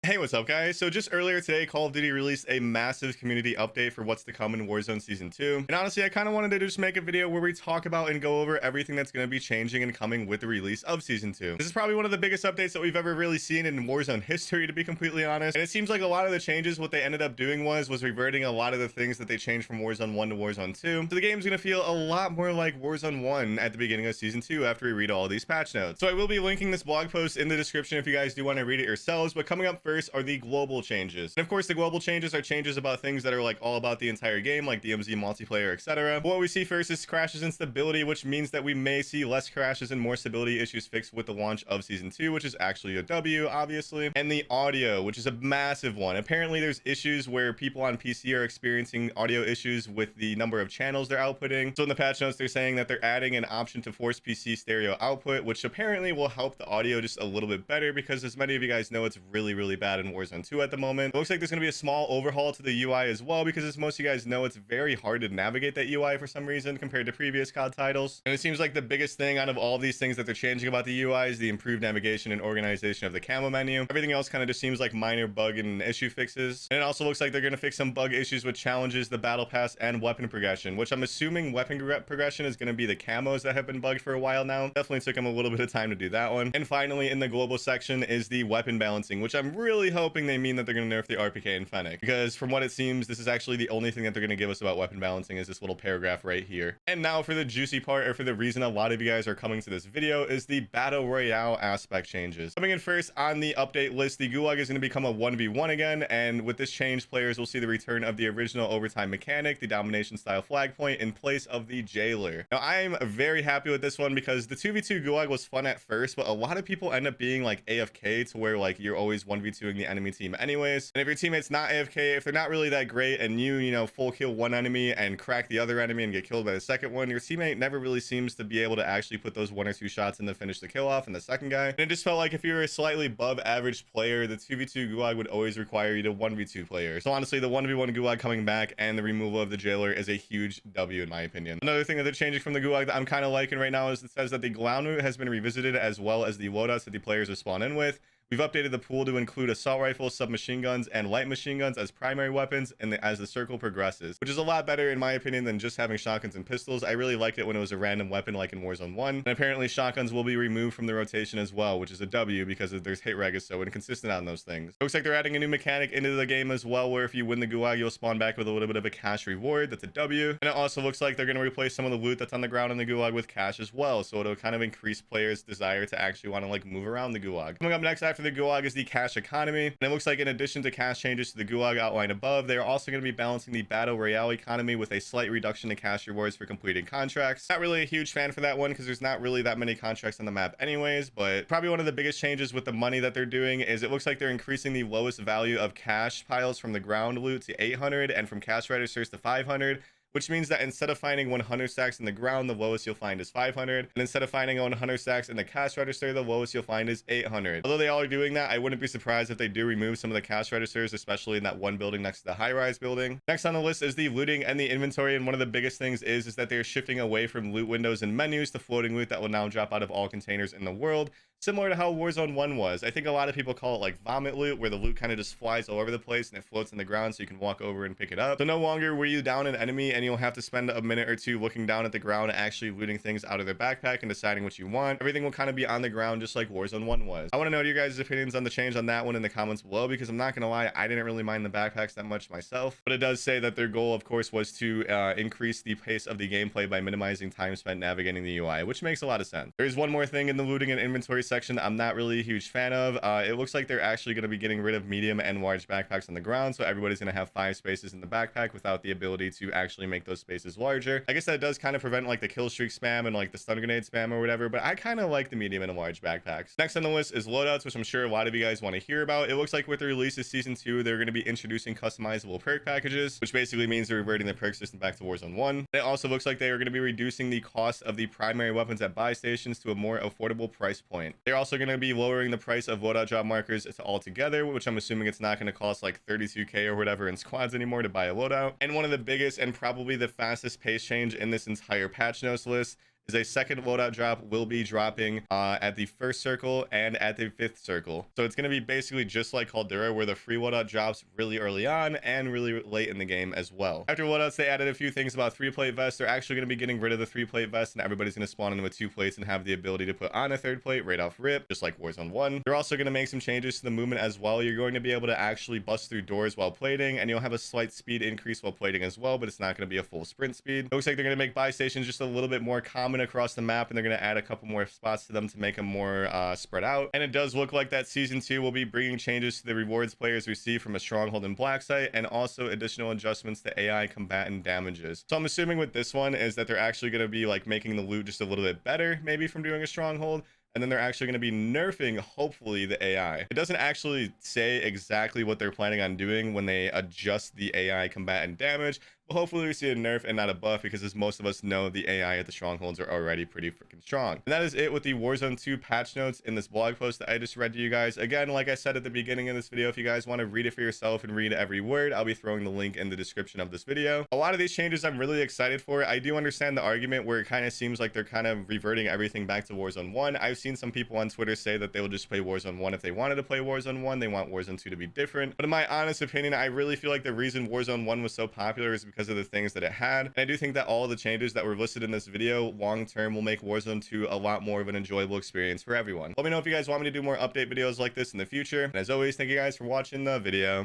Hey, what's up, guys? So just earlier today, Call of Duty released a massive community update for what's to come in Warzone Season 2. And honestly, I kind of wanted to just make a video where we talk about and go over everything that's going to be changing and coming with the release of Season 2. This is probably one of the biggest updates that we've ever really seen in Warzone history, to be completely honest. And it seems like a lot of the changes, what they ended up doing was reverting a lot of the things that they changed from Warzone 1 to Warzone 2. So the game's going to feel a lot more like Warzone 1 at the beginning of Season 2 after we read all these patch notes. So I will be linking this blog post in the description if you guys do want to read it yourselves. But coming up first are the global changes. And of course, the global changes are changes about things that are like all about the entire game, like DMZ, multiplayer, etc. What we see first is crashes and stability, which means that we may see less crashes and more stability issues fixed with the launch of Season 2, which is actually a W, obviously. And the audio, which is a massive one. Apparently, there's issues where people on PC are experiencing audio issues with the number of channels they're outputting. So in the patch notes, they're saying that they're adding an option to force PC stereo output, which apparently will help the audio just a little bit better, because as many of you guys know, it's really bad in Warzone 2 at the moment. It looks like there's going to be a small overhaul to the UI as well, because as most of you guys know, it's very hard to navigate that UI for some reason compared to previous COD titles. And it seems like the biggest thing out of all of these things that they're changing about the UI is the improved navigation and organization of the camo menu. Everything else kind of just seems like minor bug and issue fixes. And it also looks like they're going to fix some bug issues with challenges, the battle pass, and weapon progression, which I'm assuming weapon progression is going to be the camos that have been bugged for a while now. Definitely took them a little bit of time to do that one. And finally, in the global section is the weapon balancing, which I'm really hoping they mean that they're going to nerf the RPK and Fennec, because from what it seems, this is actually the only thing that they're going to give us about weapon balancing is this little paragraph right here. And now for the juicy part, or for the reason a lot of you guys are coming to this video, is the battle royale aspect changes. Coming in first on the update list, the gulag is going to become a 1v1 again, and with this change, players will see the return of the original overtime mechanic, the domination style flag point, in place of the jailer. Now I'm very happy with this one, because the 2v2 gulag was fun at first, but a lot of people end up being like AFK, to where like you're always 1v2ing the enemy team anyways. And if your teammate's not AFK, if they're not really that great, and you know, full kill one enemy and crack the other enemy and get killed by the second one, your teammate never really seems to be able to actually put those 1 or 2 shots in to finish the kill off in the second guy. And it just felt like if you were a slightly above average player, the 2v2 gulag would always require you to 1v2 players. So honestly, the 1v1 gulag coming back and the removal of the jailer is a huge W in my opinion. Another thing that they're changing from the gulag that I'm kind of liking right now is it says that the ground route has been revisited, as well as the loadouts that the players will spawn in with. We've updated the pool to include assault rifles, submachine guns, and light machine guns as primary weapons, and as the circle progresses, which is a lot better in my opinion than just having shotguns and pistols. I really liked it when it was a random weapon like in Warzone 1. And apparently shotguns will be removed from the rotation as well, which is a W, because there's hit reg is so inconsistent on those things. It looks like they're adding a new mechanic into the game as well, where if you win the gulag, you'll spawn back with a little bit of a cash reward. That's a W. And it also looks like they're going to replace some of the loot that's on the ground in the gulag with cash as well, so it'll kind of increase players' desire to actually want to like move around the gulag. Coming up next after the gulag is the cash economy, and it looks like in addition to cash changes to the gulag outlined above, they are also going to be balancing the battle royale economy with a slight reduction in cash rewards for completed contracts. Not really a huge fan for that one, because there's not really that many contracts on the map anyways, but probably one of the biggest changes with the money that they're doing is it looks like they're increasing the lowest value of cash piles from the ground loot to 800 and from cash registers to 500, which means that instead of finding 100 stacks in the ground, the lowest you'll find is 500. And instead of finding 100 stacks in the cash register, the lowest you'll find is 800. Although they all are doing that, I wouldn't be surprised if they do remove some of the cash registers, especially in that one building next to the high-rise building. Next on the list is the looting and the inventory, and one of the biggest things is that they're shifting away from loot windows and menus to floating loot that will now drop out of all containers in the world, similar to how Warzone 1 was. I think a lot of people call it like vomit loot, where the loot kind of just flies all over the place and it floats in the ground so you can walk over and pick it up. So no longer were you down an enemy and you'll have to spend a minute or two looking down at the ground, actually looting things out of their backpack and deciding what you want. Everything will kind of be on the ground, just like Warzone 1 was. I want to know your guys' opinions on the change on that one in the comments below, because I'm not going to lie, I didn't really mind the backpacks that much myself, but it does say that their goal, of course, was to increase the pace of the gameplay by minimizing time spent navigating the UI, which makes a lot of sense. There's one more thing in the looting and inventory section I'm not really a huge fan of. It looks like they're actually going to be getting rid of medium and large backpacks on the ground, so everybody's going to have 5 spaces in the backpack without the ability to actually make those spaces larger. I guess that does kind of prevent like the kill streak spam and like the stun grenade spam or whatever, but I kind of like the medium and large backpacks. Next on the list is loadouts, which I'm sure a lot of you guys want to hear about. It looks like with the release of Season 2, they're going to be introducing customizable perk packages, which basically means they're reverting the perk system back to Warzone 1. It also looks like they are going to be reducing the cost of the primary weapons at buy stations to a more affordable price point. They're also going to be lowering the price of loadout job markers to altogether, which I'm assuming it's not going to cost like 32k or whatever in squads anymore to buy a loadout. And one of the biggest and probably the fastest pace change in this entire patch notes list is a second loadout drop will be dropping at the first circle and at the fifth circle. So it's going to be basically just like Caldera, where the free loadout drops really early on and really late in the game as well. After loadouts, they added a few things about 3-plate vests. They're actually going to be getting rid of the 3-plate vest, and everybody's going to spawn in with 2 plates and have the ability to put on a 3rd plate right off rip, just like Warzone 1. They're also going to make some changes to the movement as well. You're going to be able to actually bust through doors while plating, and you'll have a slight speed increase while plating as well, but it's not going to be a full sprint speed. It looks like they're going to make buy stations just a little bit more common across the map, and they're going to add a couple more spots to them to make them more spread out. And it does look like that season 2 will be bringing changes to the rewards players receive from a stronghold and black site, and also additional adjustments to AI combatant damages. So I'm assuming with this one is that they're actually going to be like making the loot just a little bit better, maybe from doing a stronghold. And then they're actually going to be nerfing, hopefully, the AI. It doesn't actually say exactly what they're planning on doing when they adjust the AI combatant damage, but hopefully we see a nerf and not a buff, because as most of us know, the AI at the strongholds are already pretty freaking strong. And that is it with the Warzone 2 patch notes in this blog post that I just read to you guys. Again, like I said at the beginning of this video, if you guys want to read it for yourself and read every word, I'll be throwing the link in the description of this video. A lot of these changes I'm really excited for. I do understand the argument where it kind of seems like they're kind of reverting everything back to Warzone 1. I've seen some people on Twitter say that they will just play Warzone 1 if they wanted to play Warzone 1. They want Warzone 2 to be different. But in my honest opinion, I really feel like the reason Warzone 1 was so popular is because of the things that it had. And I do think that all the changes that were listed in this video long term will make Warzone 2 a lot more of an enjoyable experience for everyone. Let me know if you guys want me to do more update videos like this in the future. And as always, thank you guys for watching the video.